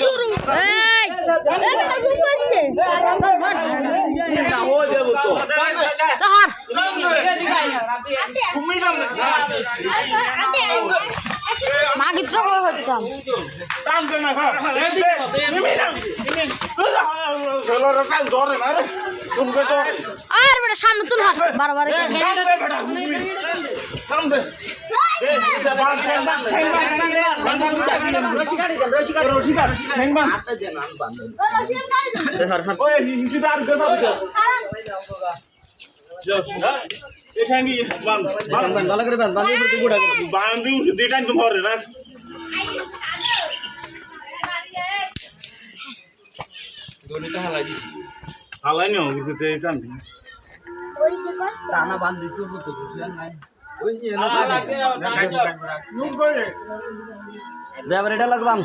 শুরু এই বেটা কি করছে না ও দেব তো চার তুমি নাম মাগিত্র কই হতাম টান দে না খা তুমি নাম চলো কাল ধরে না রে তুমি তো আর বেটা সামনে তুই হাট বারবার টান দে বেটা টান দে হালাই নি টানা বান্ধি তো বলতে বুঝলেন নাই ওই যে দেবার এটা লাগবান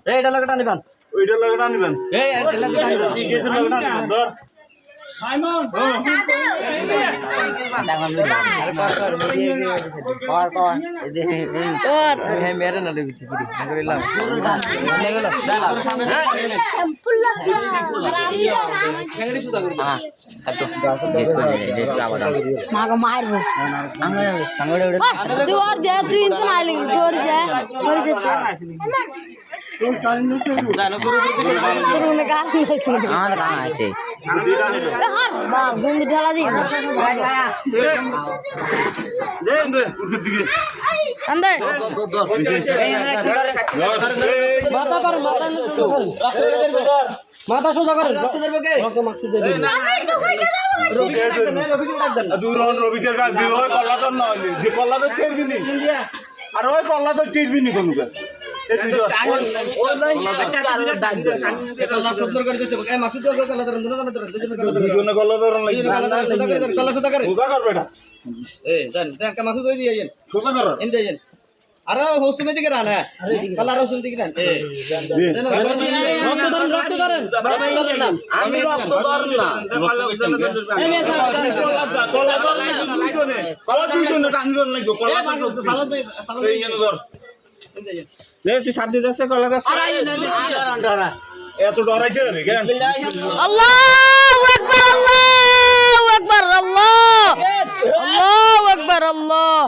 এই এটা লাগটা নিবান ওইটা লাগে না নিবেন এই এটা লাগটা নিবান কি কেসে লাগে না নিবেন ধর সাইমন মেরে না দেবি করিলাম মাগো মারবো তুই আর দে তুই ইনতো না লাগি তোর যা মরে যেতে আমার কাম আছে বাপ বন্ধু ঢালা দি দে দে উঠে দিকে আন্দে মাথা কর মাথা সোজা কর দুরন রবিকের কাজ দিও ওই কল্লা তো না হইলে যে কল্লা তো টেরবি নি আর ওই কল্লা তো টেরবি নি কোন কা এই তুই তো দুজনে কল্লা ধরন লাগি সোজা কর বেটা সোজা কর আরে হোস্টেল দিকে রান হ্যাঁ কালার হোস্টেল দিকে রান রক্ত ধরেন আমি রক্ত ধরেন না কল্লা ধর দুজনে কল্লা দুজনে টান ধর লাগবে কল্লা ধর এই এনে ধর লে তুই সাথে যাচ্ছে কল্লা যাচ্ছে এত ডরাইছে রে কেন আল্লাহু আকবার আল্লাহু আকবার আল্লাহু আকবার আল্লাহ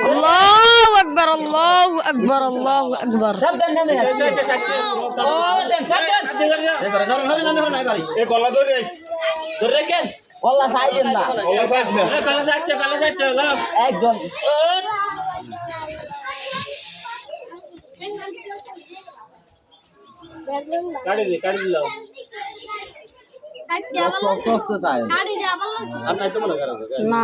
আল্লাহু আকবার আল্লাহু আকবার আল্লাহু আকবার এ কল্লা ধরে আইছ কল্লা খাইয়েন না কল্লা খাইছ না একদম কাটি দে আবার কষ্ট তাই না